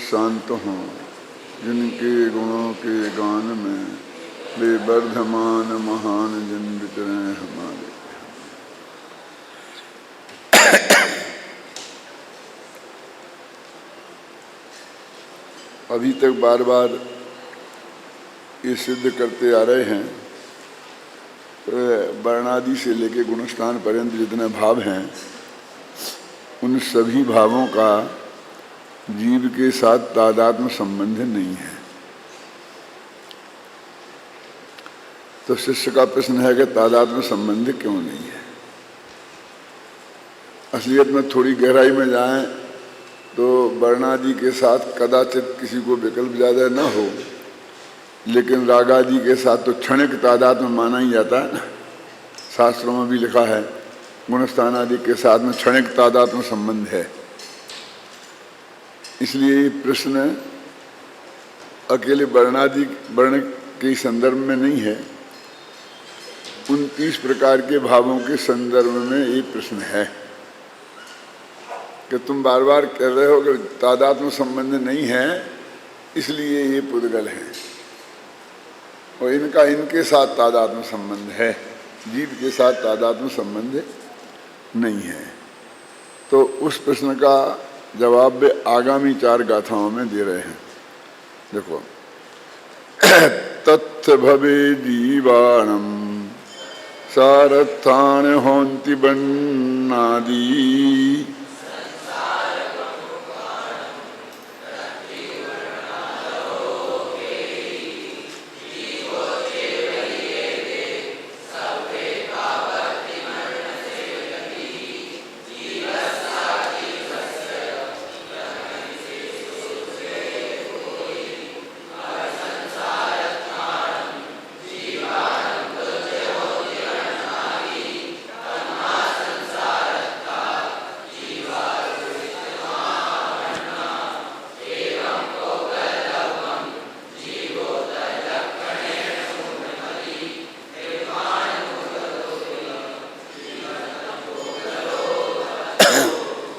शांत हों जिनके गुणों के गान में वे वर्धमान महान जिन विचरण हमारे। अभी तक बार बार ये सिद्ध करते आ रहे हैं वर्णादि से लेके गुणस्थान पर्यंत जितने भाव हैं उन सभी भावों का जीव के साथ तादात्म्य संबंध नहीं है। तो शिष्य का प्रश्न है कि तादात्म्य संबंध क्यों नहीं है। असलियत में थोड़ी गहराई में जाएं तो वर्णादि के साथ कदाचित किसी को विकल्प ज्यादा न हो, लेकिन रागादि के साथ तो क्षणिक तादात्म्य माना ही जाता है ना। शास्त्रों में भी लिखा है गुणस्थान आदि के साथ में क्षणिक तादात्म्य संबंध है। इसलिए ये प्रश्न अकेले वर्ण के संदर्भ में नहीं है, 29 प्रकार के भावों के संदर्भ में ये प्रश्न है कि तुम बार बार कह रहे हो कि तादात्म्य संबंध नहीं है, इसलिए ये पुद्गल है और इनका इनके साथ तादात्म्य संबंध है, जीव के साथ तादात्म्य संबंध नहीं है। तो उस प्रश्न का जवाब वे आगामी 4 गाथाओं में दे रहे हैं। देखो, तत्थ भवे जीवाणम सारथान होन्ति बन्नादि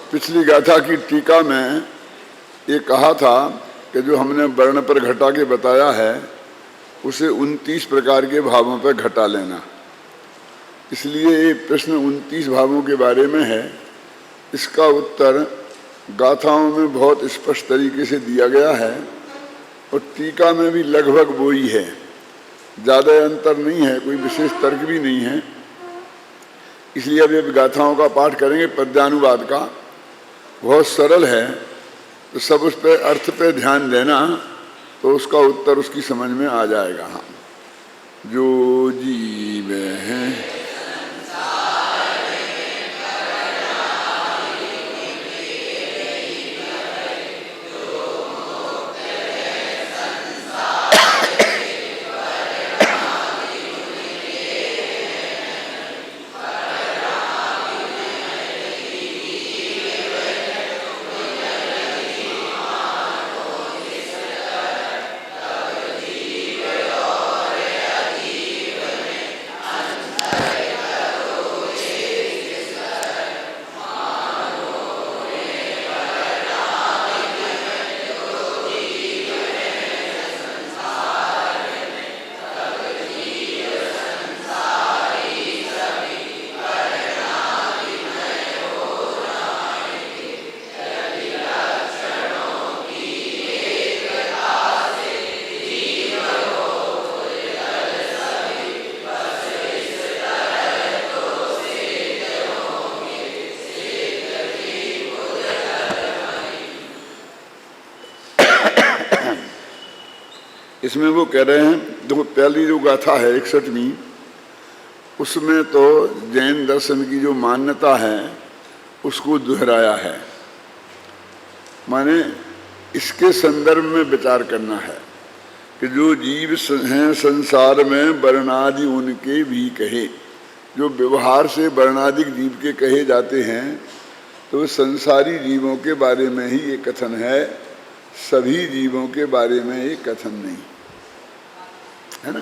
पिछली गाथा की टीका में ये कहा था कि जो हमने वर्ण पर घटा के बताया है उसे 29 प्रकार के भावों पर घटा लेना। इसलिए ये प्रश्न 29 भावों के बारे में है। इसका उत्तर गाथाओं में बहुत स्पष्ट तरीके से दिया गया है और टीका में भी लगभग वो ही है, ज़्यादा अंतर नहीं है, कोई विशेष तर्क भी नहीं है। इसलिए अब गाथाओं का पाठ करेंगे। पद्यानुवाद का बहुत सरल है, तो सब उस पे अर्थ पे ध्यान देना तो उसका उत्तर उसकी समझ में आ जाएगा। हाँ, जो जीव हैं इसमें वो कह रहे हैं, देखो पहली जो गाथा है 61वीं, उसमें तो जैन दर्शन की जो मान्यता है उसको दोहराया है। माने इसके संदर्भ में विचार करना है कि जो जीव हैं संसार में वर्णादि उनके भी कहे, जो व्यवहार से वर्णादिक जीव के कहे जाते हैं, तो संसारी जीवों के बारे में ही ये कथन है, सभी जीवों के बारे में ये कथन नहीं है ना।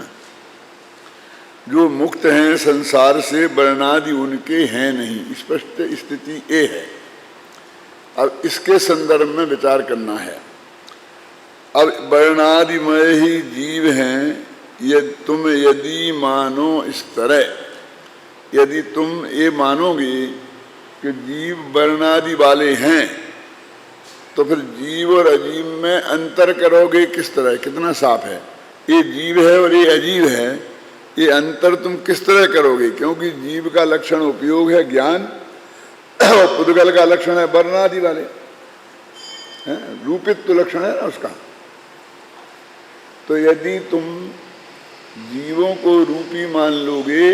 जो मुक्त हैं संसार से वर्णादि उनके हैं नहीं, स्पष्ट स्थिति ये है। अब इसके संदर्भ में विचार करना है। अब वर्णादिमय ही जीव हैं, ये तुम यदि मानो इस तरह, यदि तुम ये मानोगे कि जीव वर्णादि वाले हैं, तो फिर जीव और अजीब में अंतर करोगे किस तरह, कितना साफ है, ये जीव है और ये अजीब है, ये अंतर तुम किस तरह करोगे? क्योंकि जीव का लक्षण उपयोग है ज्ञान और पुद्गल का लक्षण है वर्णादि वाले, रूपित्व लक्षण है ना उसका। तो यदि तुम जीवों को रूपी मान लोगे,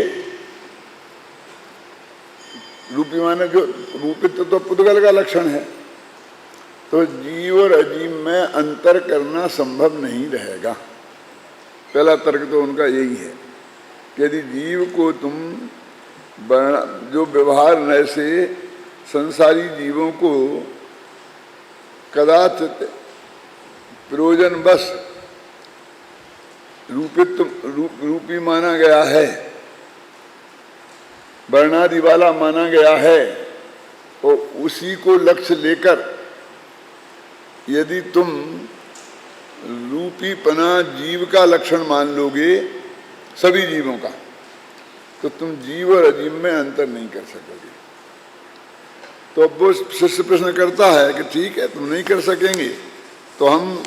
रूपी माने जो रूपित्व तो पुद्गल का लक्षण है, तो जीव और अजीब में अंतर करना संभव नहीं रहेगा। पहला तर्क तो उनका यही है कि यदि जीव को तुम जो व्यवहार नए से संसारी जीवों को कदाचित प्रयोजन बस रूपी माना गया है, वर्णादि वाला माना गया है, और उसी को लक्ष्य लेकर यदि तुम रूपीपना जीव का लक्षण मान लोगे सभी जीवों का, तो तुम जीव और अजीब में अंतर नहीं कर सकोगे। तो अब वो शिष्य प्रश्न करता है कि ठीक है तुम नहीं कर सकेंगे, तो हम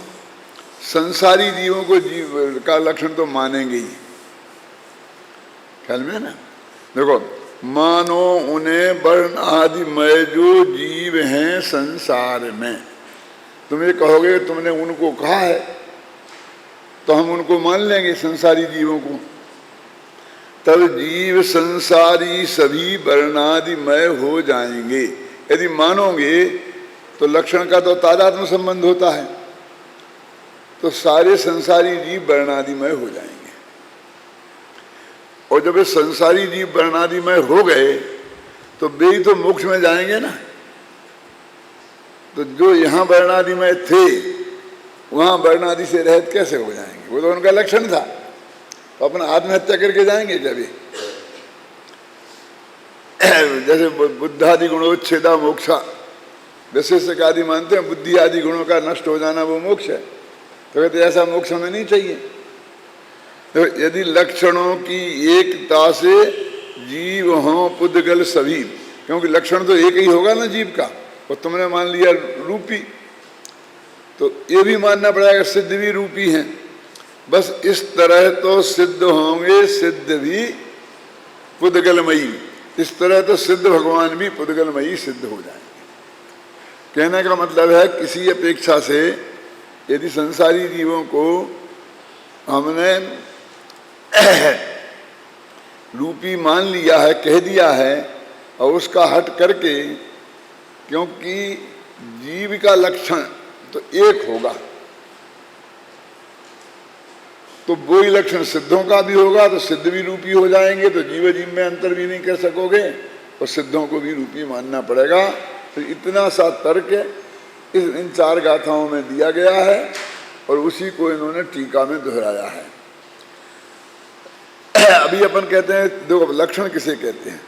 संसारी जीवों को जीव का लक्षण तो मानेंगे ही। ख्याल में है ना? देखो, मानो उन्हें वर्ण आदि मय जो जीव हैं संसार में, तुम ये कहोगे तुमने उनको कहा है तो हम उनको मान लेंगे संसारी जीवों को, तब जीव संसारी सभी वर्णादिमय हो जाएंगे। यदि मानोगे तो लक्षण का तो तादात्म्य संबंध होता है, तो सारे संसारी जीव वर्णादिमय हो जाएंगे। और जब ये संसारी जीव वर्णादिमय हो गए तो वे ही तो मोक्ष में जाएंगे ना। तो जो यहाँ वर्णादिमय थे वहाँ वर्णादि से रहित कैसे हो जाएंगे? वो तो उनका लक्षण था, तो अपना आत्महत्या करके जाएंगे क्या भी? जैसे बुद्धादि गुणोच्छेदा मोक्षा, वैशेषिक आदि मानते हैं बुद्धि आदि गुणों का नष्ट हो जाना वो मोक्ष है, तो कहते ऐसा मोक्ष हमें नहीं चाहिए। तो यदि लक्षणों की एकता से जीव हों पुद्गल सभी, क्योंकि लक्षण तो एक ही होगा ना जीव का, और तुमने मान लिया रूपी, तो ये भी मानना पड़ेगा सिद्ध भी रूपी हैं। बस इस तरह तो सिद्ध होंगे सिद्ध भी पुद्गलमयी, इस तरह तो सिद्ध भगवान भी पुद्गलमयी सिद्ध हो जाएंगे। कहने का मतलब है किसी अपेक्षा से यदि संसारी जीवों को हमने रूपी मान लिया है, कह दिया है, और उसका हट करके, क्योंकि जीव का लक्षण तो एक होगा, तो वो ही लक्षण सिद्धों का भी होगा, तो सिद्ध भी रूपी हो जाएंगे, तो जीव जीव में अंतर भी नहीं कर सकोगे, और सिद्धों को भी रूपी मानना पड़ेगा। तो इतना सा तर्क इन चार गाथाओं में दिया गया है, और उसी को इन्होंने टीका में दोहराया है। अभी अपन कहते हैं, देखो लक्षण किसे कहते हैं?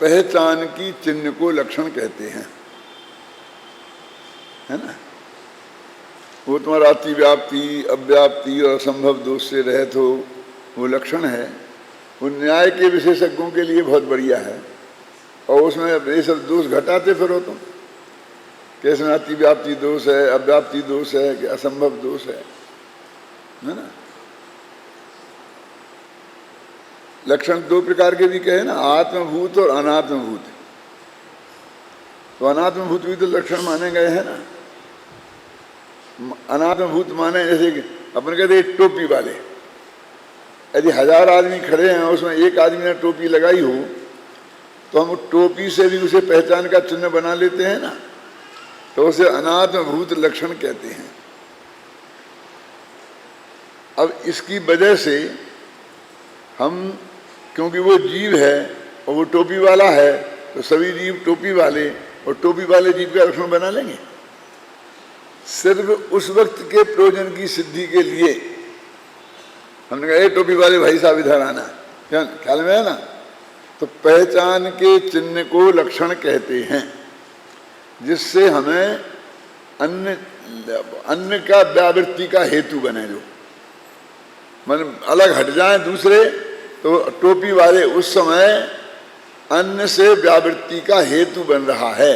पहचान की चिन्ह को लक्षण कहते हैं, है ना? वो तुम्हारा अतिव्याप्ति, अव्याप्ति और असंभव दोष से रहित हो, वो लक्षण है। वो न्याय के विशेषज्ञों के लिए बहुत बढ़िया है, और उसमें ये सब दोष घटाते फिरो तुम, कैसे अतिव्याप्ति दोष है, अव्याप्ति दोष है, कि असंभव दोष है ना? लक्षण दो प्रकार के भी कहे ना, आत्मभूत और अनात्मभूत। तो अनात्मभूत भी तो लक्षण माने गए हैं ना। अनात्मभूत माने जैसे कि अपन कहते हैं टोपी वाले, यदि 1000 आदमी खड़े हैं उसमें एक आदमी ने टोपी लगाई हो, तो हम टोपी से भी उसे पहचान का चिन्ह बना लेते हैं ना, तो उसे अनात्मभूत लक्षण कहते हैं। अब इसकी वजह से हम, क्योंकि वो जीव है और वो टोपी वाला है, तो सभी जीव टोपी वाले और टोपी वाले जीव का लक्षण बना लेंगे। सिर्फ उस वक्त के प्रयोजन की सिद्धि के लिए हमने कहा, टोपी वाले भाई साहब इधर आना, क्या ख्याल में है ना? तो पहचान के चिन्ह को लक्षण कहते हैं, जिससे हमें अन्य अन्य का व्यावृत्ति का हेतु बने, जो मन अलग हट जाए दूसरे, तो टोपी वाले उस समय अन्न से व्यावृत्ति का हेतु बन रहा है,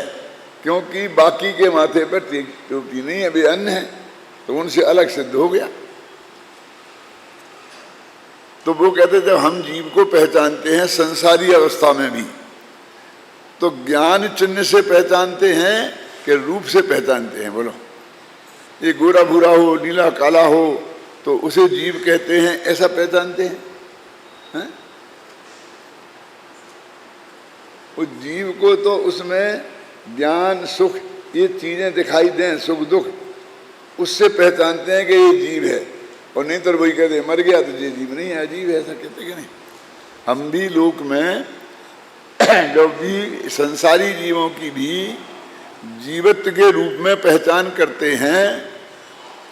क्योंकि बाकी के माथे पर टोपी नहीं है, वे अन्न है, तो उनसे अलग सिद्ध हो गया। तो वो कहते जब हम जीव को पहचानते हैं संसारी अवस्था में भी, तो ज्ञान चिन्ह से पहचानते हैं कि रूप से पहचानते हैं? बोलो, ये गोरा भूरा हो, नीला काला हो, तो उसे जीव कहते हैं, ऐसा पहचानते हैं, हैं? उस जीव को तो उसमें ज्ञान सुख ये चीजें दिखाई दें, सुख दुख, उससे पहचानते हैं कि ये जीव है। और नहीं तो वही कहते मर गया तो ये जीव नहीं है, अजीब है, ऐसा कहते कि नहीं? हम भी लोक में जब भी संसारी जीवों की भी जीवत्व के रूप में पहचान करते हैं,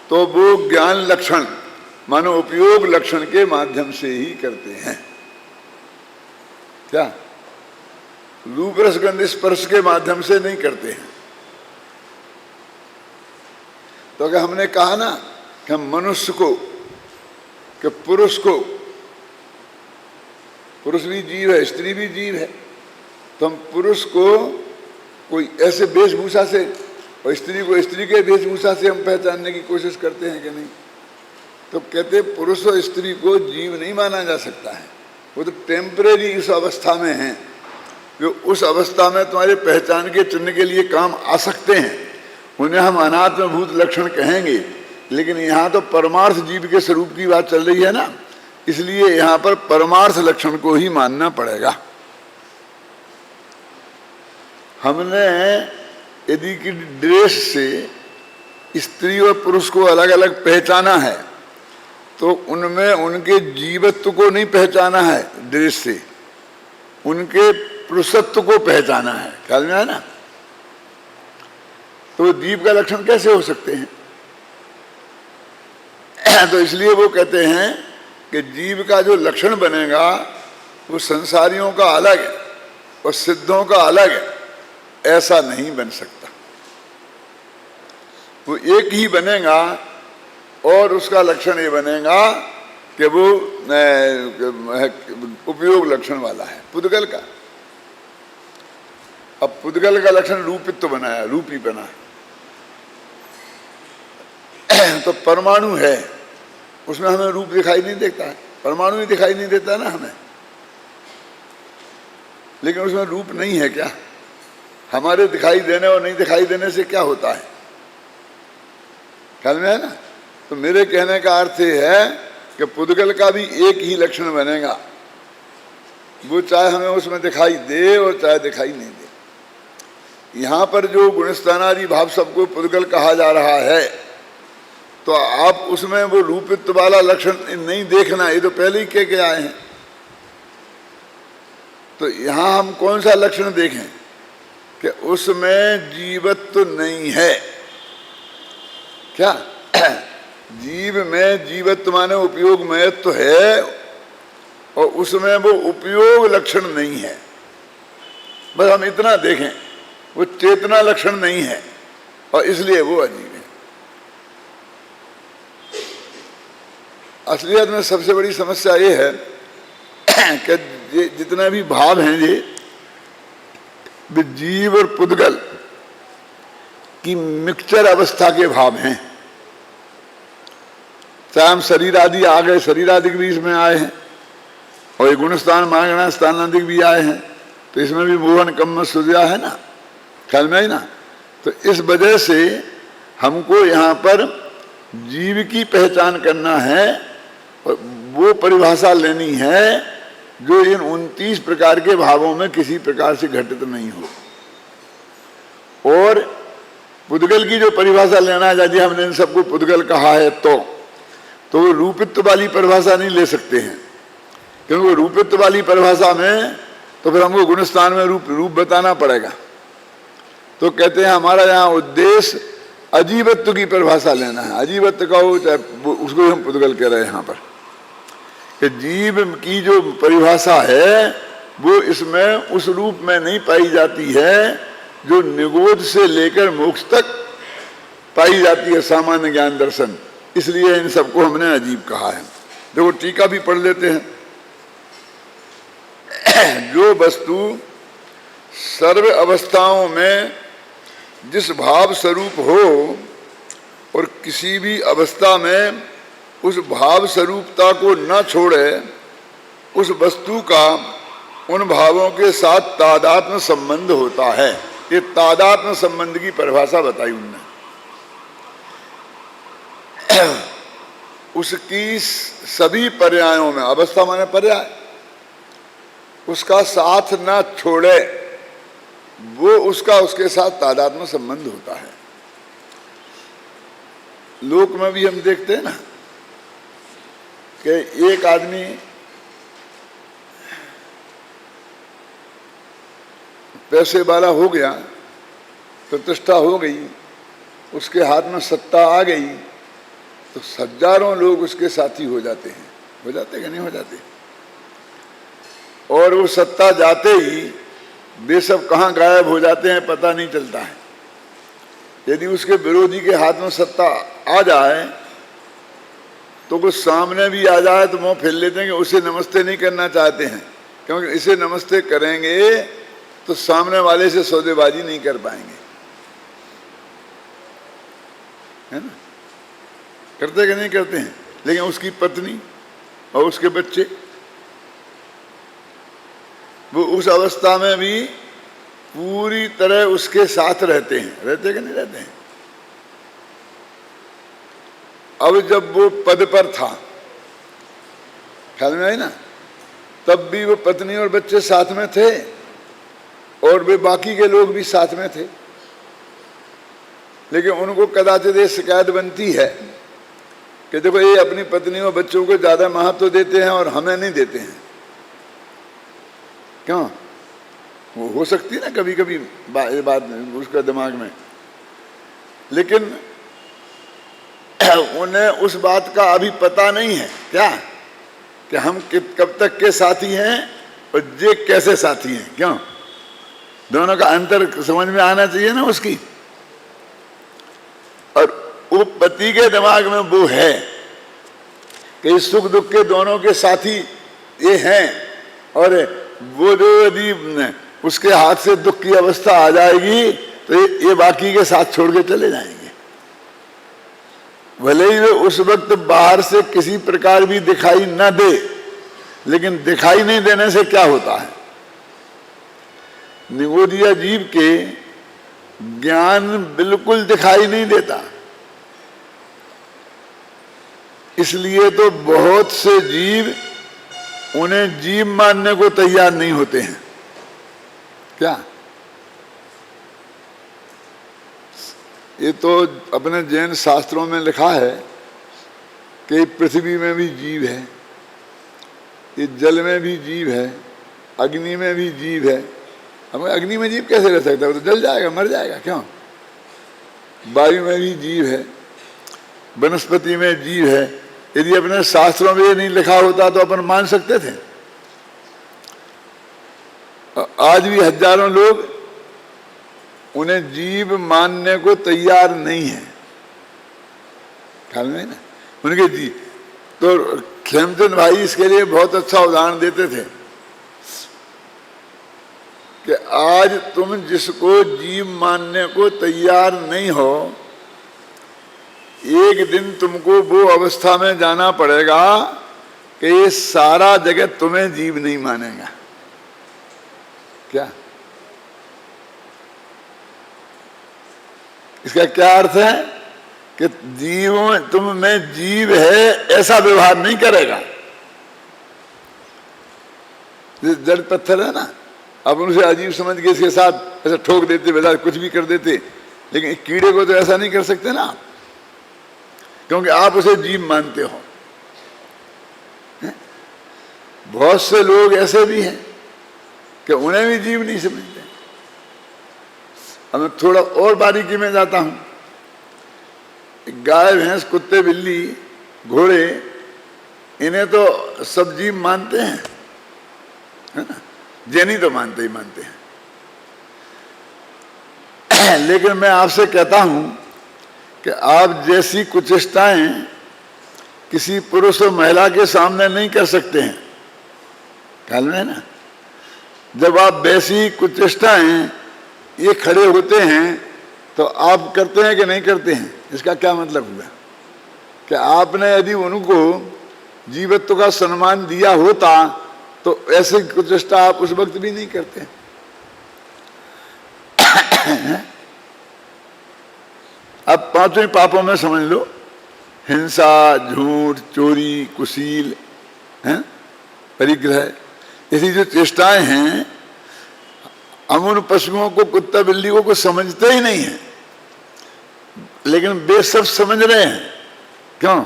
तो वो ज्ञान लक्षण मानो उपयोग लक्षण के माध्यम से ही करते हैं। क्या? रूप रस गंध स्पर्श के माध्यम से नहीं करते हैं। तो अगर हमने कहा ना कि हम मनुष्य को, कि पुरुष को, पुरुष भी जीव है, स्त्री भी जीव है, तो हम पुरुष को कोई ऐसे वेशभूषा से और स्त्री को स्त्री के वेशभूषा से हम पहचानने की कोशिश करते हैं कि नहीं? तो कहते पुरुष और स्त्री को जीव नहीं माना जा सकता है, वो तो टेम्परेरी इस अवस्था में हैं, जो उस अवस्था में तुम्हारे पहचान के चिन्ह के लिए काम आ सकते हैं, उन्हें हम अनात्मभूत लक्षण कहेंगे। लेकिन यहाँ तो परमार्थ जीव के स्वरूप की बात चल रही है ना, इसलिए यहाँ पर परमार्थ लक्षण को ही मानना पड़ेगा। हमने यदि कि ड्रेस से स्त्री और पुरुष को अलग अलग पहचाना है, तो उनमें उनके जीवत्व को नहीं पहचाना है ड्रेस से, उनके पुरुषत्व को पहचाना है। ख्याल में आया ना? तो जीव का लक्षण कैसे हो सकते हैं? तो इसलिए वो कहते हैं कि जीव का जो लक्षण बनेगा वो संसारियों का अलग है और सिद्धों का अलग है, ऐसा नहीं बन सकता। वो एक ही बनेगा और उसका लक्षण ये बनेगा कि वो उपयोग लक्षण वाला है, पुद्गल का। अब पुद्गल का लक्षण रूपित्व बनाया, रूपी बना, तो परमाणु है, उसमें हमें रूप दिखाई नहीं देता है, परमाणु ही दिखाई नहीं देता ना हमें, लेकिन उसमें रूप नहीं है क्या? हमारे दिखाई देने और नहीं दिखाई देने से क्या होता है? ख्याल में है ना? तो मेरे कहने का अर्थ ये है कि पुद्गल का भी एक ही लक्षण बनेगा, वो चाहे हमें उसमें दिखाई दे और चाहे दिखाई नहीं दे। यहाँ पर जो गुणस्थानादि भाव सबको पुद्गल कहा जा रहा है, तो आप उसमें वो रूपित्व वाला लक्षण नहीं देखना, ये तो पहले ही कह के आए हैं। तो यहाँ हम कौन सा लक्षण देखें कि उसमें जीवत्व नहीं है? क्या? जीव में जीवत्व माने उपयोग में तो है, और उसमें वो उपयोग लक्षण नहीं है। बस हम इतना देखें, वो चेतना लक्षण नहीं है और इसलिए वो अजीब है। असलियत में सबसे बड़ी समस्या ये है कि जितने भी भाव हैं ये जीव और पुद्गल की मिक्सचर अवस्था के भाव हैं। चाहे हम शरीर आदि आ गए, शरीर आदि के भी इसमें आए हैं, और ये गुणस्थान मांगना स्थान आदि भी आए हैं, तो इसमें भी मोहन कम सुझा है ना, ख्याल में आई ना? तो इस वजह से हमको यहाँ पर जीव की पहचान करना है और वो परिभाषा लेनी है जो इन 29 प्रकार के भावों में किसी प्रकार से घटित नहीं हो। और पुद्गल की जो परिभाषा लेना है, यदि हमने इन सबको पुद्गल कहा है तो वो रूपित्व वाली परिभाषा नहीं ले सकते हैं, क्योंकि रूपित्व वाली परिभाषा में तो फिर हमको गुणस्थान में रूप बताना पड़ेगा। तो कहते हैं हमारा यहाँ उद्देश्य अजीवत्व की परिभाषा लेना है। अजीवत्व का हो चाहे उसको हम पुद्गल कह रहे हैं यहाँ पर, कि जीव की जो परिभाषा है वो इसमें उस रूप में नहीं पाई जाती है जो निगोध से लेकर मोक्ष तक पाई जाती है सामान्य ज्ञान दर्शन, इसलिए इन सबको हमने अजीब कहा है। देखो टीका भी पढ़ लेते हैं। जो वस्तु सर्व अवस्थाओं में जिस भाव स्वरूप हो और किसी भी अवस्था में उस भाव स्वरूपता को न छोड़े, उस वस्तु का उन भावों के साथ तादात्म्य संबंध होता है। ये तादात्म्य संबंध की परिभाषा बताई उन्होंने। उसकी सभी पर्यायों में, अवस्था माने पर्याय, उसका साथ न छोड़े, वो उसका उसके साथ तादात्म्य संबंध होता है। लोक में भी हम देखते हैं ना कि एक आदमी पैसे वाला हो गया, प्रतिष्ठा हो गई, उसके हाथ में सत्ता आ गई, तो हजारों लोग उसके साथी हो जाते हैं। हो जाते कि नहीं हो जाते? और वो सत्ता जाते ही वे सब कहाँ गायब हो जाते हैं पता नहीं चलता है। यदि उसके विरोधी के हाथ में सत्ता आ जाए तो कुछ सामने भी आ जाए तो मुंह फेर लेते हैं कि उसे नमस्ते नहीं करना चाहते हैं, क्योंकि इसे नमस्ते करेंगे तो सामने वाले से सौदेबाजी नहीं कर पाएंगे, है ना? करते कि नहीं करते हैं? लेकिन उसकी पत्नी और उसके बच्चे, वो उस अवस्था में भी पूरी तरह उसके साथ रहते हैं। रहते कि नहीं रहते हैं? अब जब वो पद पर था, ख्याल में आई ना, तब भी वो पत्नी और बच्चे साथ में थे और वे बाकी के लोग भी साथ में थे। लेकिन उनको कदाचित ये शिकायत बनती है कि देखो ये अपनी पत्नी और बच्चों को ज्यादा महत्व देते हैं और हमें नहीं देते हैं। क्यों? वो हो सकती है ना कभी कभी ये बात उसका दिमाग में, लेकिन उन्हें उस बात का अभी पता नहीं है क्या कि हम कब तक के साथी हैं और जे कैसे साथी हैं। क्यों? दोनों का अंतर समझ में आना चाहिए ना उसकी। और वो पति के दिमाग में वो है कि सुख दुख के दोनों के साथी ये हैं, और वो जो यदि उसके हाथ से दुख की अवस्था आ जाएगी तो ये बाकी के साथ छोड़ के चले जाएंगे। भले ही वे उस वक्त बाहर से किसी प्रकार भी दिखाई न दे, लेकिन दिखाई नहीं देने से क्या होता है? निगोदिया जीव के ज्ञान बिल्कुल दिखाई नहीं देता, इसलिए तो बहुत से जीव उन्हें जीव मानने को तैयार नहीं होते हैं। क्या? ये तो अपने जैन शास्त्रों में लिखा है कि पृथ्वी में भी जीव है, ये जल में भी जीव है, अग्नि में भी जीव है। अब अग्नि में जीव कैसे रह सकता है? वो तो जल जाएगा, मर जाएगा। क्यों? वायु में भी जीव है, वनस्पति में जीव है। यदि अपने शास्त्रों में ये नहीं लिखा होता तो अपन मान सकते थे। आज भी हजारों लोग उन्हें जीव मानने को तैयार नहीं है। ख्याल में ना उनके जी तो खेमचंद भाई इसके लिए बहुत अच्छा उदाहरण देते थे कि आज तुम जिसको जीव मानने को तैयार नहीं हो, एक दिन तुमको वो अवस्था में जाना पड़ेगा कि ये सारा जगत तुम्हें जीव नहीं मानेगा। क्या? इसका क्या अर्थ है कि जीव तुम में जीव है ऐसा व्यवहार नहीं करेगा। जड़ पत्थर है ना, अब उनसे अजीब समझ के इसके साथ ऐसा ठोक देते, बेचारे कुछ भी कर देते, लेकिन एक कीड़े को तो ऐसा नहीं कर सकते ना, क्योंकि आप उसे जीव मानते हो। बहुत से लोग ऐसे भी हैं कि उन्हें भी जीव नहीं समझते। अब मैं थोड़ा और बारीकी में जाता हूं। गाय, भैंस, कुत्ते, बिल्ली, घोड़े, इन्हें तो सब जीव मानते हैं, है ना? जैनी तो मानते ही मानते हैं। लेकिन मैं आपसे कहता हूं कि आप जैसी कुचेष्टाएं किसी पुरुष और महिला के सामने नहीं कर सकते हैं, ख्याल में है ना। जब आप वैसी कुचेष्टाएं ये खड़े होते हैं तो आप करते हैं कि नहीं करते हैं? इसका क्या मतलब हुआ कि आपने यदि उनको जीवत्व का सम्मान दिया होता तो ऐसे कुचेष्टा आप उस वक्त भी नहीं करते। अब पांचवें पापों में समझ लो, हिंसा, झूठ, चोरी, कुशील, परिग्रह, ऐसी जो चेष्टाएं हैं, हम उन पशुओं को, कुत्ता बिल्ली को कुछ समझते ही नहीं है, लेकिन वे सब समझ रहे हैं। क्यों?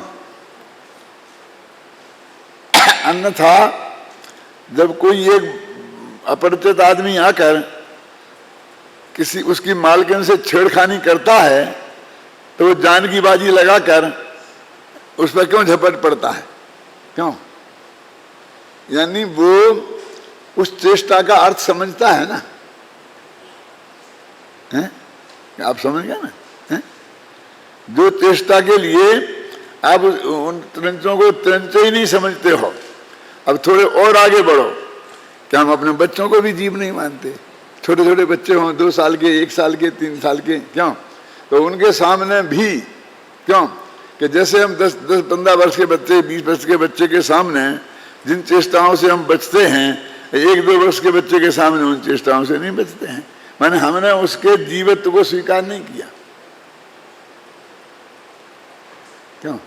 अन्यथा जब कोई एक अपरिचित आदमी आकर किसी उसकी मालकिन से छेड़खानी करता है तो वो जान की बाजी लगाकर उस पर क्यों झपट पड़ता है? क्यों? यानी वो उस चेष्टा का अर्थ समझता है ना, हैं? आप समझ गए ना, हैं? जो चेष्टा के लिए आप उन त्रंचों को त्रंच ही नहीं समझते हो, अब थोड़े और आगे बढ़ो। क्या हम अपने बच्चों को भी जीव नहीं मानते? छोटे छोटे बच्चे हों, 2 साल के, 1 साल के, 3 साल के, क्यों? तो उनके सामने भी क्यों कि जैसे हम 10-15 वर्ष के बच्चे, 20 वर्ष के बच्चे के सामने जिन चेष्टाओं से हम बचते हैं, 1-2 वर्ष के बच्चे के सामने उन चेष्टाओं से नहीं बचते हैं। माने हमने उसके जीवत्व को स्वीकार नहीं किया। क्यों?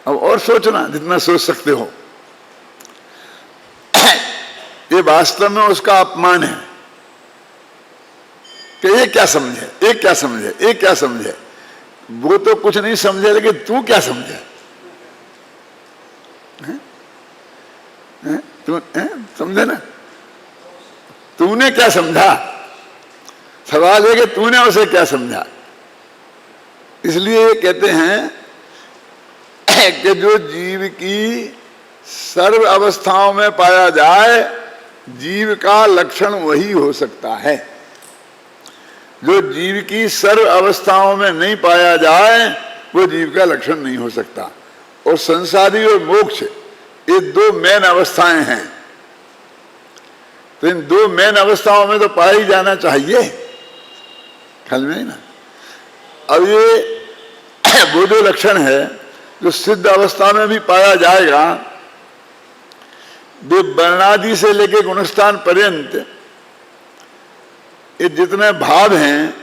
अब और सोचना जितना सोच सकते हो। ये वास्तव में उसका अपमान है कि ये क्या समझे, ये क्या समझे, ये क्या समझे। वो तो कुछ नहीं समझे, लेकिन तू क्या समझे? तू समझे ना, तूने क्या समझा? सवाल है कि तूने उसे क्या समझा। इसलिए कहते हैं कि जो जीव की सर्व अवस्थाओं में पाया जाए, जीव का लक्षण वही हो सकता है। जो जीव की सर्व अवस्थाओं में नहीं पाया जाए वो जीव का लक्षण नहीं हो सकता। और संसारी और मोक्ष ये 2 मेन अवस्थाएं हैं, तो इन 2 मेन अवस्थाओं में तो पाया ही जाना चाहिए, ख्याल में ना। अब ये वो जो लक्षण है जो सिद्ध अवस्था में भी पाया जाएगा, वे वर्णादि से लेकर गुणस्थान पर्यंत ये जितने भाव हैं,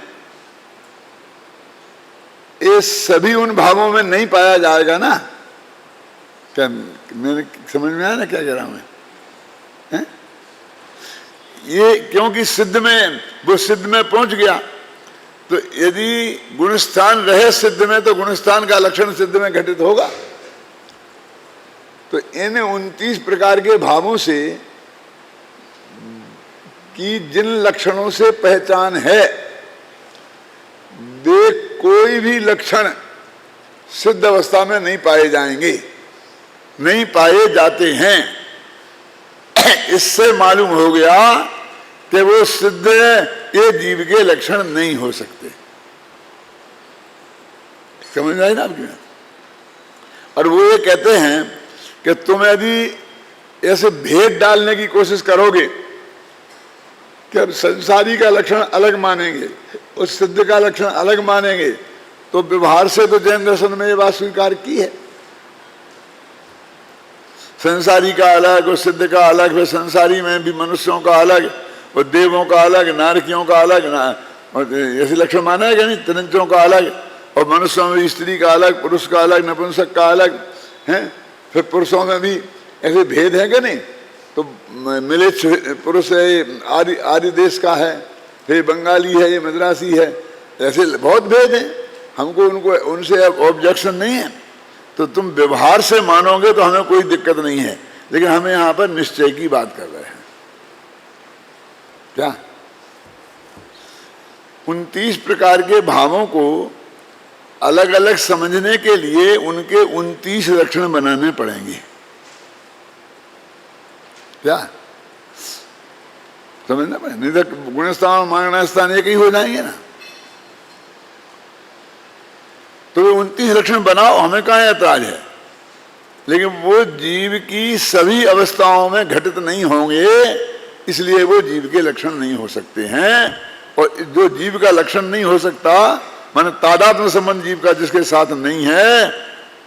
ये सभी उन भावों में नहीं पाया जाएगा ना। क्या मेरे समझ में आया ना क्या कह रहा हूं मैं? है? ये क्योंकि सिद्ध में, वो सिद्ध में पहुंच गया, तो यदि गुणस्थान रहे सिद्ध में तो गुणस्थान का लक्षण सिद्ध में घटित होगा। तो इन 29 प्रकार के भावों से कि जिन लक्षणों से पहचान है, वे कोई भी लक्षण सिद्ध अवस्था में नहीं पाए जाएंगे, नहीं पाए जाते हैं। इससे मालूम हो गया कि वो सिद्ध ये जीव के लक्षण नहीं हो सकते। समझ आए ना आपकी? और वो ये कहते हैं कि तुम यदि ऐसे भेद डालने की कोशिश करोगे कि अब संसारी का लक्षण अलग मानेंगे और सिद्ध का लक्षण अलग मानेंगे, तो व्यवहार से तो जैन दर्शन में ये बात स्वीकार की है। संसारी का अलग और सिद्ध का अलग, फिर संसारी में भी मनुष्यों का अलग और देवों का अलग, नारकियों का अलग, और ऐसे लक्षण माना है कि नहीं, त्रिंचों का अलग, और मनुष्यों में स्त्री का अलग, पुरुष का अलग, नपुंसक का अलग है। फिर पुरुषों में भी ऐसे भेद है कि नहीं, तो मिलेच्छ पुरुष है, आर्य देश का है, ये बंगाली है, ये मद्रासी है, ऐसे बहुत भेद हैं। हमको उनको उनसे अब ऑब्जेक्शन नहीं है, तो तुम व्यवहार से मानोगे तो हमें कोई दिक्कत नहीं है, लेकिन हमें यहाँ पर निश्चय की बात कर रहे हैं। क्या 29 प्रकार के भावों को अलग अलग समझने के लिए उनके 29 लक्षण बनाने पड़ेंगे। क्या समझना पड़ेगा? नहीं तो गुणस्थान मानस्थान एक ही हो जाएंगे ना। तो वे 29 लक्षण बनाओ, हमें कहाँ ऐतराज है, लेकिन वो जीव की सभी अवस्थाओं में घटित नहीं होंगे, इसलिए वो जीव के लक्षण नहीं हो सकते हैं। और जो जीव का लक्षण नहीं हो सकता, माने तादात्म्य संबंध जीव का जिसके साथ नहीं है,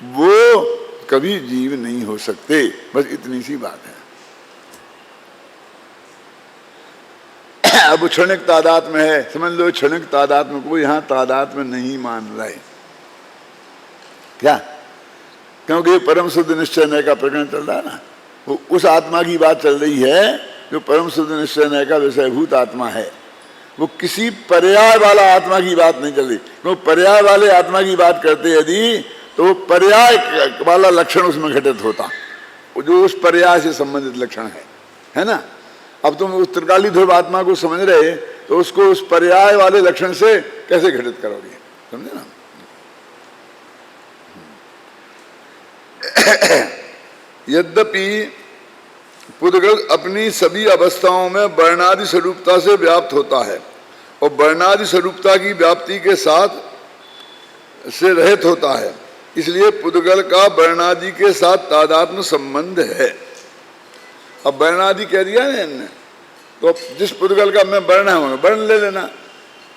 वो कभी जीव नहीं हो सकते। बस इतनी सी बात है। अब क्षणिक तादात्म्य है, समझ लो क्षणिक तादात्म्य को यहां तादात्म्य नहीं मान रहे। क्या? क्योंकि परम शुद्ध निश्चय न्याय का प्रकरण चल रहा है ना, वो उस आत्मा की बात चल रही है जो परम शुद्ध निश्चय न्याय का विषयभूत आत्मा है। वो किसी पर्याय वाला आत्मा की बात नहीं चल रही। क्योंकि पर्याय वाले आत्मा की बात करते यदि, तो वो पर्याय वाला लक्षण उसमें घटित होता, जो उस पर्याय से संबंधित लक्षण है ना। अब तुम उस त्रिकाली ध्रुव आत्मा को समझ रहे, तो उसको उस पर्याय वाले लक्षण से कैसे घटित करोगे? समझे ना। यद्यपि पुद्गल अपनी सभी अवस्थाओं में वर्णादि स्वरूपता से व्याप्त होता है और वर्णादि स्वरूपता की व्याप्ति के साथ से रहित होता है, इसलिए पुद्गल का वर्णादि के साथ तादात्म्य संबंध है। अब वर्णादि कह दिया ना इनने, तो जिस पुद्गल का मैं वर्ण है वर्ण ले लेना,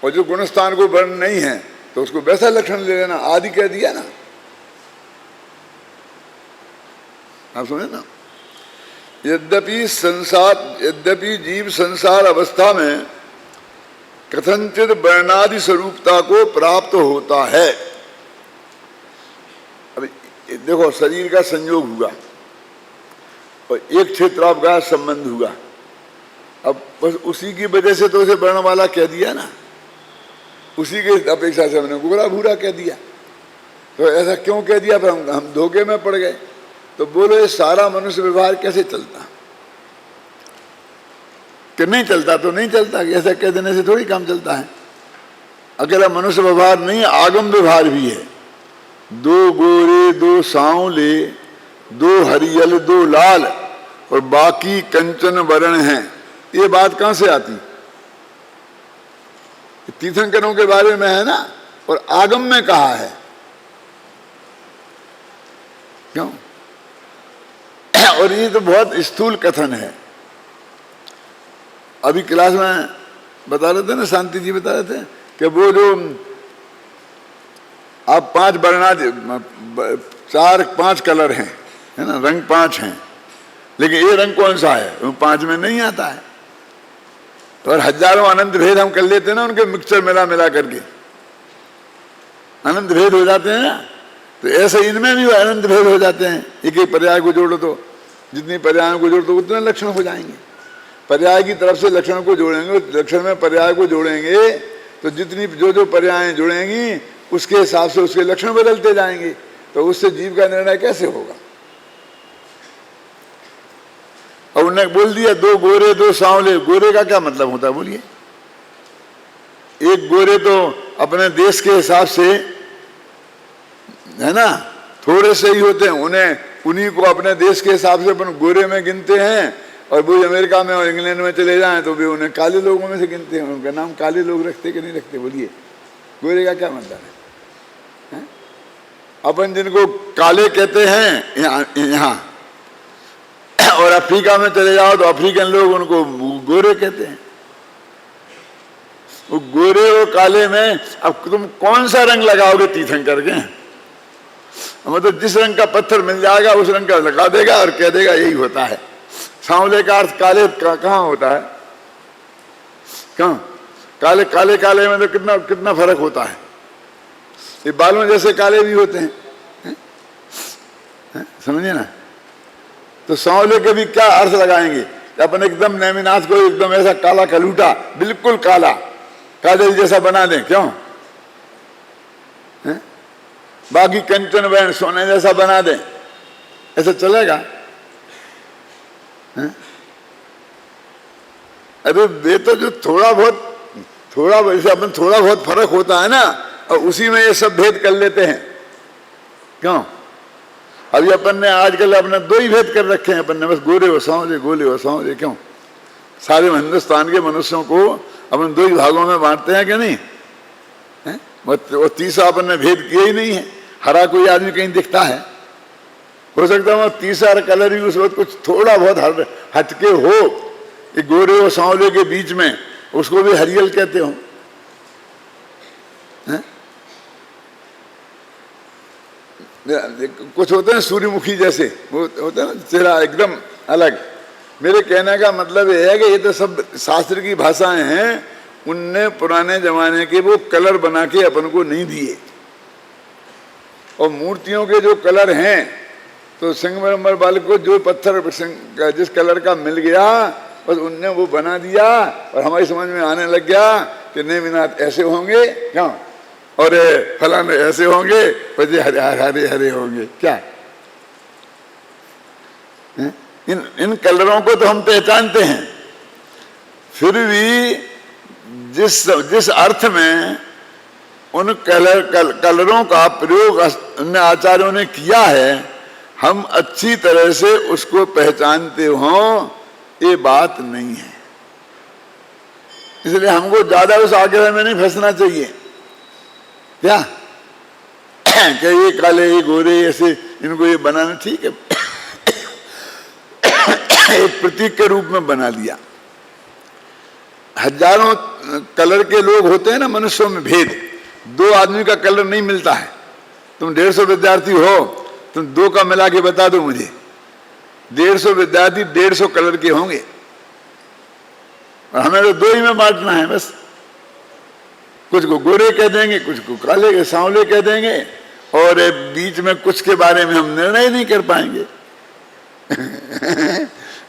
और जो गुणस्थान को वर्ण नहीं है तो उसको वैसा लक्षण ले लेना। आदि कह दिया ना, आप सुने ना। यद्यपि जीव संसार अवस्था में कथनचित वर्णादि स्वरूपता को प्राप्त होता है। अब देखो, शरीर का संयोग हुआ और एक क्षेत्र का संबंध हुआ, अब बस उसी की वजह से तो उसे वर्ण वाला कह दिया ना, उसी के अपेक्षा से हमने गोरा भूरा कह दिया। तो ऐसा क्यों कह दिया? फिर हम धोखे में पड़ गए। तो बोलो, ये सारा मनुष्य व्यवहार कैसे चलता? कि नहीं चलता तो नहीं चलता, कि ऐसा कह देने से थोड़ी काम चलता है। अकेला मनुष्य व्यवहार नहीं, आगम व्यवहार भी है। 2 गोरे 2 सांवले 2 हरियल 2 लाल और बाकी कंचन वर्ण हैं। ये बात कहां से आती? तीर्थंकरों के बारे में है ना, और आगम में कहा है। क्यों? और ये तो बहुत स्थूल कथन है। अभी क्लास में बता रहे थे ना, शांति जी बता रहे थे कि वो जो आप 5 वर्णादि 4-5 कलर हैं, है ना, रंग 5 हैं, लेकिन ये रंग कौन सा है? वो 5 में नहीं आता है। तो और हजारों अनंत भेद हम कर लेते हैं ना, उनके मिक्सचर मिला करके अनंत भेद हो जाते हैं ना। तो ऐसे इनमें भी अनंत भेद हो जाते हैं। एक एक पर्याय को जोड़ो तो जितनी पर्यायों को जोड़ो तो उतने लक्षण हो जाएंगे। पर्याय की तरफ से लक्षण को जोड़ेंगे, लक्षण में पर्याय को जोड़ेंगे तो जितनी जो पर्याय जुड़ेंगी उसके हिसाब से उसके लक्षण बदलते जाएंगे। तो उससे जीव का निर्णय कैसे होगा? और उन्होंने बोल दिया 2 गोरे 2 सांवले। गोरे का क्या मतलब होता है बोलिए? एक गोरे तो अपने देश के हिसाब से है ना, थोड़े से ही होते हैं, उन्हीं को अपने देश के हिसाब से अपन गोरे में गिनते हैं। और वो अमेरिका में और इंग्लैंड में चले जाएं तो भी उन्हें काले लोगों में से गिनते हैं। उनका नाम काले लोग रखते कि नहीं रखते? बोलिए, गोरे का क्या मतलब है? अपन जिनको काले कहते हैं यहाँ और अफ्रीका में चले जाओ तो अफ्रीकन लोग उनको गोरे कहते हैं। वो गोरे और काले में अब तुम कौन सा रंग लगाओगे तीर्थंकर के? मतलब जिस रंग का पत्थर मिल जाएगा उस रंग का लगा देगा और कह देगा यही होता है। सांवले का अर्थ काले कहाँ होता है? कहाँ? काले काले काले में तो कितना फर्क होता है। ये बालों जैसे काले भी होते हैं, समझिए ना। तो सांवले के भी क्या अर्थ लगाएंगे? अपन एकदम नेमिनाथ को एकदम ऐसा काला कलूटा, बिल्कुल काला काजल जैसा बना दें, क्यों? बाकी कंचन वर्ण सोने जैसा बना दें, ऐसा चलेगा? अरे वे तो जो थोड़ा वैसे अपन थोड़ा बहुत फर्क होता है ना, और उसी में ये सब भेद कर लेते हैं, क्यों? अभी अपन ने आजकल अपने 2 ही भेद कर रखे हैं अपन ने, बस गोरे व सांवले, गोले व सांवले। क्यों? सारे हिंदुस्तान के मनुष्यों को अपन 2 ही भागों में बांटते हैं कि नहीं है? वो तीसरा अपन ने भेद किया ही नहीं है। हरा कोई आदमी कहीं दिखता है? हो सकता है वो तीसरा कलर भी उस वक्त कुछ थोड़ा बहुत हटके हो, ये गोरे और सांवले के बीच में, उसको भी हरियल कहते हो। कुछ होते हैं सूर्यमुखी जैसे, वो होता है ना चेहरा एकदम अलग। मेरे कहने का मतलब ये है कि ये तो सब शास्त्र की भाषाएं हैं, उनने पुराने जमाने के वो कलर बना के अपन को नहीं दिए। और मूर्तियों के जो कलर हैं, तो संगमरमर वाले को जो पत्थर जिस कलर का मिल गया बस उनने वो बना दिया, और हमारी समझ में आने लग गया कि नेमिनाथ ऐसे होंगे क्या, और फलाने ऐसे होंगे, फिर हरे हरे हरे होंगे क्या। इन कलरों को तो हम पहचानते हैं, फिर भी जिस अर्थ में उन कलरों का प्रयोग उन आचार्यों ने किया है, हम अच्छी तरह से उसको पहचानते हों, ये बात नहीं है। इसलिए हमको ज्यादा उस आग्रह में नहीं फंसना चाहिए क्या कि ये काले ये गोरे ऐसे इनको ये बनाना ठीक है, एक प्रतीक के रूप में बना लिया। हजारों कलर के लोग होते हैं ना मनुष्यों में, भेद। दो आदमी का कलर नहीं मिलता है। तुम 150 विद्यार्थी हो, तुम दो का मिला के बता दो मुझे, 150 विद्यार्थी 150 कलर के होंगे, और हमें तो दो ही में बांटना है बस। कुछ को गोरे कह देंगे, कुछ को काले सांवले कह देंगे, और बीच में कुछ के बारे में हम निर्णय नहीं कर पाएंगे।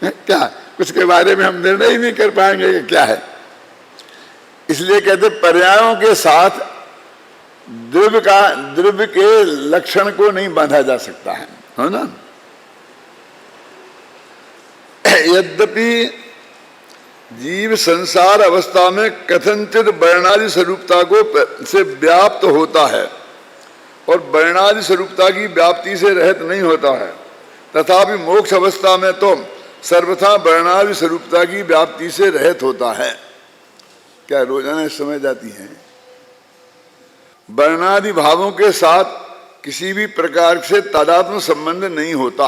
क्या कुछ के बारे में हम निर्णय ही नहीं कर पाएंगे कि क्या है। इसलिए कहते पर्यायों के साथ द्रव्य के लक्षण को नहीं बांधा जा सकता है ना। यद्यपि जीव संसार अवस्था में कथनचित वर्णादि स्वरूपता को से व्याप्त होता है, और वर्णादि स्वरूपता की व्याप्ति से रहित नहीं होता है, तथापि मोक्ष अवस्था में तो सर्वथा वर्णादि स्वरूपता की व्याप्ति से रहित होता है। क्या रोजाना समझ जाती है? वर्णादि भावों के साथ किसी भी प्रकार से तादात्म्य संबंध नहीं होता।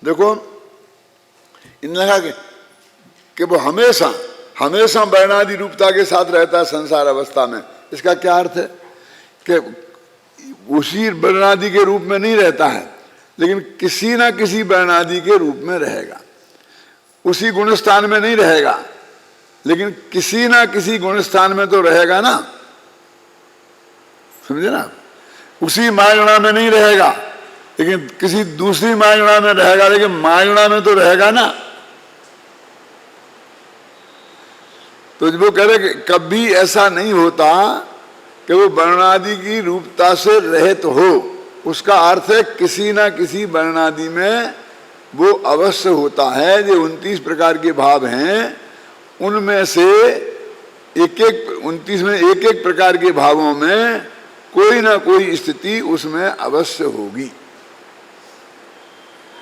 देखो इन लगा कि वो हमेशा हमेशा वर्णादि रूपता के साथ रहता है संसार अवस्था में। इसका क्या अर्थ है कि उसी वर्णादि के रूप में नहीं रहता है, लेकिन किसी ना किसी वर्णादि के रूप में रहेगा। उसी गुण स्थान में नहीं रहेगा, लेकिन किसी ना किसी गुण स्थान में तो रहेगा ना, समझे ना। उसी मायगुणा में नहीं रहेगा, लेकिन किसी दूसरी मायगुणा में रहेगा, लेकिन मायगुणा में तो रहेगा ना। तो वो कह रहे कि कभी ऐसा नहीं होता कि वो वर्णादि की रूपता से रहित हो। उसका अर्थ है किसी ना किसी वर्णादि में वो अवश्य होता है। जो 29 प्रकार के भाव हैं, उनमें से एक 29 में एक एक प्रकार के भावों में कोई ना कोई स्थिति उसमें अवश्य होगी।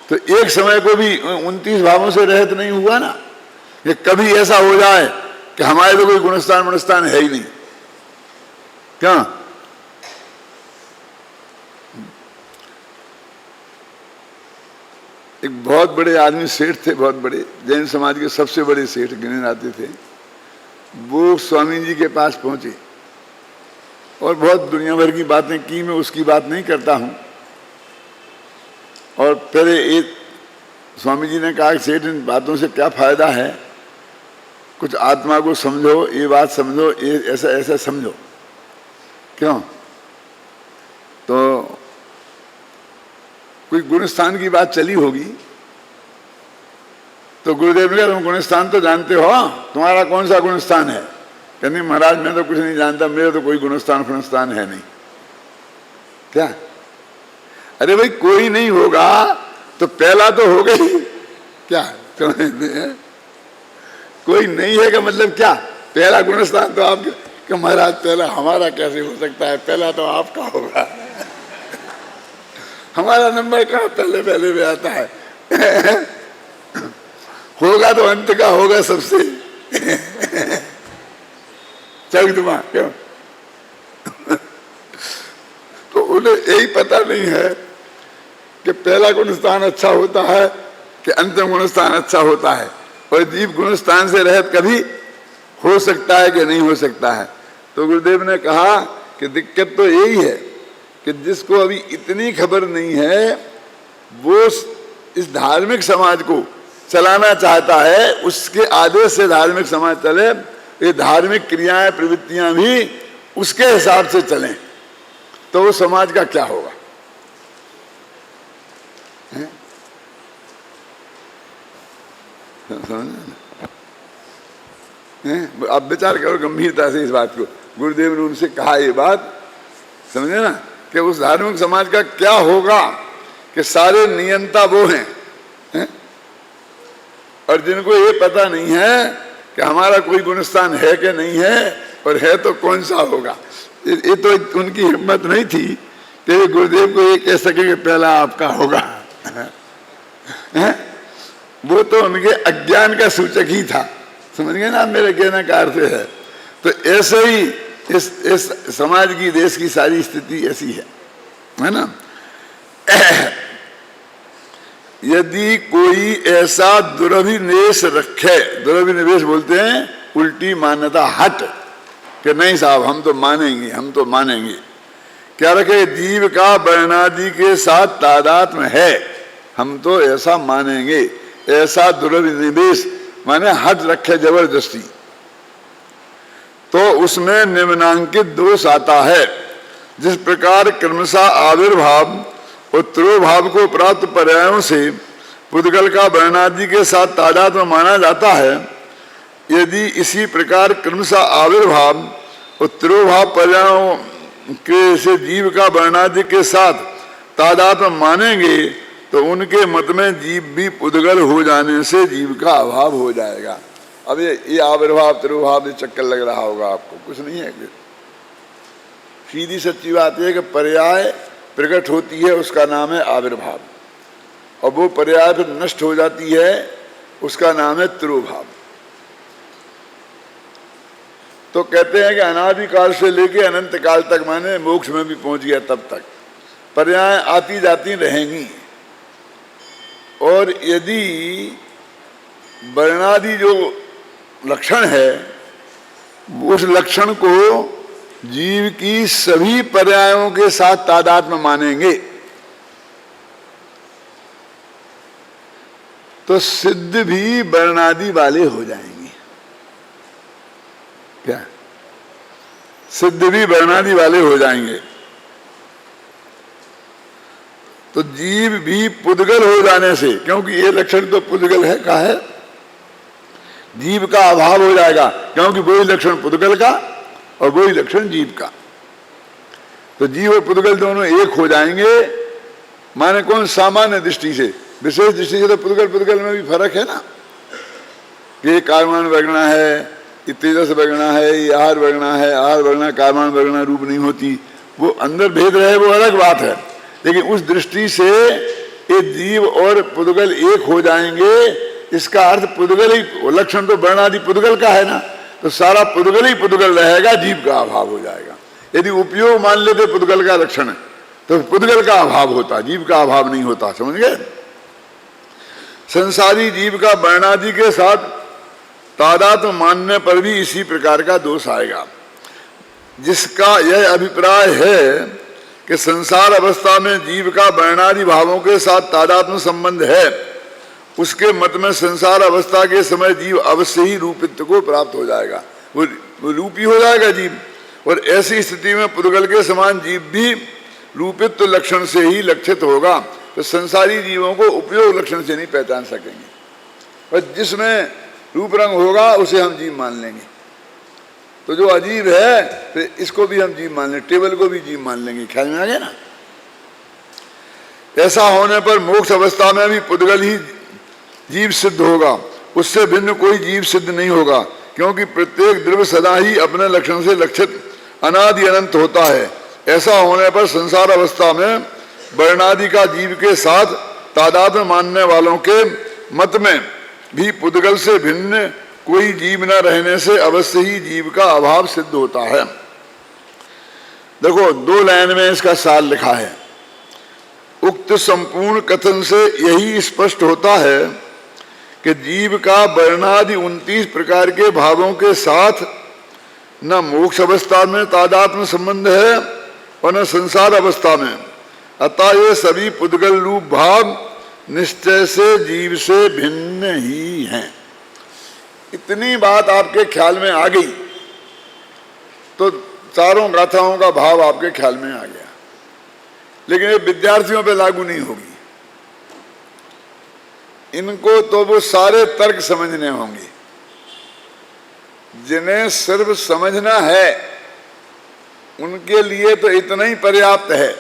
तो एक समय को भी 29 भावों से रहित नहीं हुआ ना। कि कभी ऐसा हो जाए कि हमारे तो कोई गुणस्थान है ही नहीं, क्या? एक बहुत बड़े आदमी सेठ थे, बहुत बड़े जैन समाज के सबसे बड़े सेठ गिने जाते थे। वो स्वामी जी के पास पहुंचे और बहुत दुनिया भर की बातें की। मैं उसकी बात नहीं करता हूं। और फिर एक स्वामी जी ने कहा, सेठ इन बातों से क्या फायदा है, कुछ आत्मा को समझो, ये बात समझो, ये ऐसा ऐसा समझो। क्यों? तो कोई गुणस्थान की बात चली होगी, तो गुरुदेव ने, तुम गुणस्थान तो जानते हो, तुम्हारा कौन सा गुणस्थान है? कहने महाराज मैं तो कुछ नहीं जानता, मेरे तो कोई गुणस्थान फुणस्थान है नहीं। क्या? अरे भाई कोई नहीं होगा तो पहला तो हो गई। क्या कोई नहीं है का मतलब क्या? पहला गुणस्थान तो आपके, कि महाराज पहला हमारा कैसे हो सकता है, पहला तो आपका होगा। हमारा नंबर कहाँ पहले पहले में आता है? होगा तो अंत का होगा सबसे। चल तुम्हारा क्यों बोले यही पता नहीं है कि पहला गुण स्थान अच्छा होता है कि अंतिम गुण स्थान अच्छा होता है, और जीव गुण स्थान से रहित कभी हो सकता है कि नहीं हो सकता है। तो गुरुदेव ने कहा कि दिक्कत तो यही है कि जिसको अभी इतनी खबर नहीं है वो इस धार्मिक समाज को चलाना चाहता है, उसके आदेश से धार्मिक समाज चले, ये धार्मिक क्रियाएं प्रवृत्तियां भी उसके हिसाब से चलें, तो वो समाज का क्या होगा? आप विचार करो गंभीरता से इस बात को। गुरुदेव ने उनसे कहा ये बात, समझे ना, कि उस धार्मिक समाज का क्या होगा कि सारे नियंता वो हैं, और जिनको ये पता नहीं है कि हमारा कोई गुणस्थान है कि नहीं है, और है तो कौन सा होगा। ये तो उनकी हिम्मत नहीं थी कि गुरुदेव को ये कह सके कि पहला आपका होगा। वो तो उनके अज्ञान का सूचक ही था, समझ गए ना मेरे कहने का अर्थ है। तो ऐसे ही इस समाज की, देश की सारी स्थिति ऐसी है ना। यदि कोई ऐसा दुरभिनिवेश रखे, दुरभिनिवेश बोलते हैं उल्टी मान्यता, हट कि नहीं साहब हम तो मानेंगे, हम तो मानेंगे, क्या रखे? जीव का वर्णादि के साथ तादात्म्य है, हम तो ऐसा मानेंगे, ऐसा दुरभिनिवेश माने हट रखे जबरदस्ती, तो उसमें निम्नांकित दोष आता है। जिस प्रकार क्रमशः आविर्भाव और तिरोभाव को प्राप्त पर्यायों से पुद्गल का वर्णादि के साथ तादात्म्य माना जाता है, यदि इसी प्रकार क्रमशः आविर्भाव और तिरोभाव पर्यायों के से जीव का वर्णादि के साथ तादात्म्य मानेंगे तो उनके मत में जीव भी पुद्गल हो जाने से जीव का अभाव हो जाएगा। अब ये आविर्भाव तिरोभाव ये चक्कर लग रहा होगा आपको, कुछ नहीं है। सीधी सच्ची बात है कि पर्याय प्रकट होती है, उसका नाम है आविर्भाव, और वो पर्याय फिर नष्ट हो जाती है, उसका नाम है तिरोभाव। तो कहते हैं कि अनादिकाल से लेके अनंत काल तक, माने मोक्ष में भी पहुंच गया तब तक पर्याय आती जाती रहेंगी। और यदि वर्णादि जो लक्षण है उस लक्षण को जीव की सभी पर्यायों के साथ तादात्म्य मानेंगे तो सिद्ध भी वर्णादि वाले हो जाएंगे। क्या? सिद्ध भी वर्णादि वाले हो जाएंगे। तो जीव भी पुद्गल हो जाने से, क्योंकि ये लक्षण तो पुद्गल है का है, जीव का अभाव हो जाएगा, क्योंकि वही लक्षण पुद्गल का और वही लक्षण जीव का। तो जीव और पुद्गल दोनों एक हो जाएंगे। माने कौन? सामान्य दृष्टि से, विशेष दृष्टि से तो पुद्गल में भी फर्क है ना, ये कार्मान वर्गना है, ये तेजस वर्गना है, ये आहार वर्गना है, आहार वर्गना कार्मान वर्गना रूप नहीं होती, वो अंदर भेद रहे वो अलग बात है। लेकिन उस दृष्टि से ये जीव और पुद्गल एक हो जाएंगे, इसका अर्थ पुद्गल ही, लक्षण तो वर्णादि पुद्गल का है ना, तो सारा पुद्गल ही पुद्गल रहेगा, जीव का अभाव हो जाएगा। यदि उपयोग मान लेते पुद्गल का लक्षण तो पुद्गल का अभाव होता, जीव का अभाव नहीं होता। समझ गए? संसारी जीव का वर्णादि के साथ तादात्म्य मानने पर भी इसी प्रकार का दोष आएगा। जिसका यह अभिप्राय है कि संसार अवस्था में जीव का वर्णादि भावों के साथ तादात्म्य संबंध है, उसके मत में संसार अवस्था के समय जीव अवश्य ही रूपित्व को प्राप्त हो जाएगा, वो रूपी हो जाएगा जीव। और ऐसी स्थिति में पुद्गल के समान जीव भी रूपित्व लक्षण से ही लक्षित होगा। तो संसारी जीवों को उपयोग लक्षण से नहीं पहचान सकेंगे, और जिसमें रूप रंग होगा उसे हम जीव मान लेंगे। तो जो अजीब है फिर इसको भी हम जीव मान लेंगे, टेबल को भी जीव मान लेंगे। ख्याल में आ गया ना? ऐसा होने पर मोक्ष अवस्था में भी पुद्गल ही जीव सिद्ध होगा, उससे भिन्न कोई जीव सिद्ध नहीं होगा, क्योंकि प्रत्येक द्रव्य सदा ही अपने लक्षण से लक्षित अनादि अनंत होता है। ऐसा होने पर संसार अवस्था में वर्णादि का जीव के साथ तादात्म्य मानने वालों के मत में भी पुद्गल से भिन्न कोई जीव न रहने से अवश्य ही जीव का अभाव सिद्ध होता है। देखो 2 लाइन में इसका सार लिखा है। उक्त संपूर्ण कथन से यही स्पष्ट होता है कि जीव का वर्णादि 29 प्रकार के भावों के साथ न मोक्ष अवस्था में तादात्म्य संबंध है और न संसार अवस्था में। अतः ये सभी पुद्गल रूप भाव निश्चय से जीव से भिन्न ही हैं। इतनी बात आपके ख्याल में आ गई तो चारों गाथाओं का भाव आपके ख्याल में आ गया। लेकिन ये विद्यार्थियों पे लागू नहीं होगी। इनको तो वो सारे तर्क समझने होंगे। जिन्हें सिर्फ समझना है उनके लिए तो इतना ही पर्याप्त है।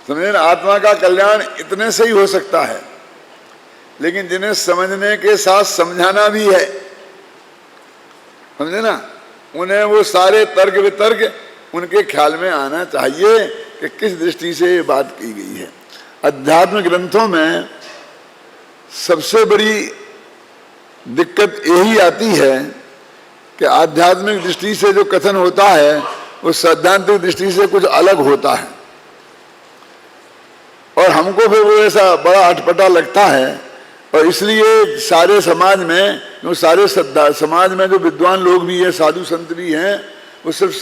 समझे ना, आत्मा का कल्याण इतने से ही हो सकता है। लेकिन जिन्हें समझने के साथ समझाना भी है, समझे ना, उन्हें वो सारे तर्क वितर्क उनके ख्याल में आना चाहिए कि किस दृष्टि से ये बात की गई है। अध्यात्म ग्रंथों में सबसे बड़ी दिक्कत यही आती है कि आध्यात्मिक दृष्टि से जो कथन होता है वो सैद्धांतिक दृष्टि से कुछ अलग होता है, और हमको फिर वो ऐसा बड़ा अटपटा लगता है। और इसलिए सारे समाज में, जो सारे समाज में जो विद्वान लोग भी हैं, साधु संत भी हैं, वो सिर्फ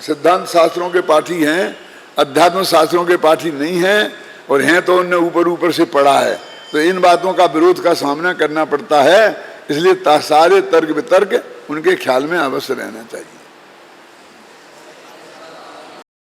सिद्धांत शास्त्रों के पाठी हैं, अध्यात्म शास्त्रों के पाठी नहीं हैं। और हैं तो उनने ऊपर से पढ़ा है, तो इन बातों का विरोध का सामना करना पड़ता है। इसलिए सारे तर्क वितर्क उनके ख्याल में अवश्य रहना चाहिए।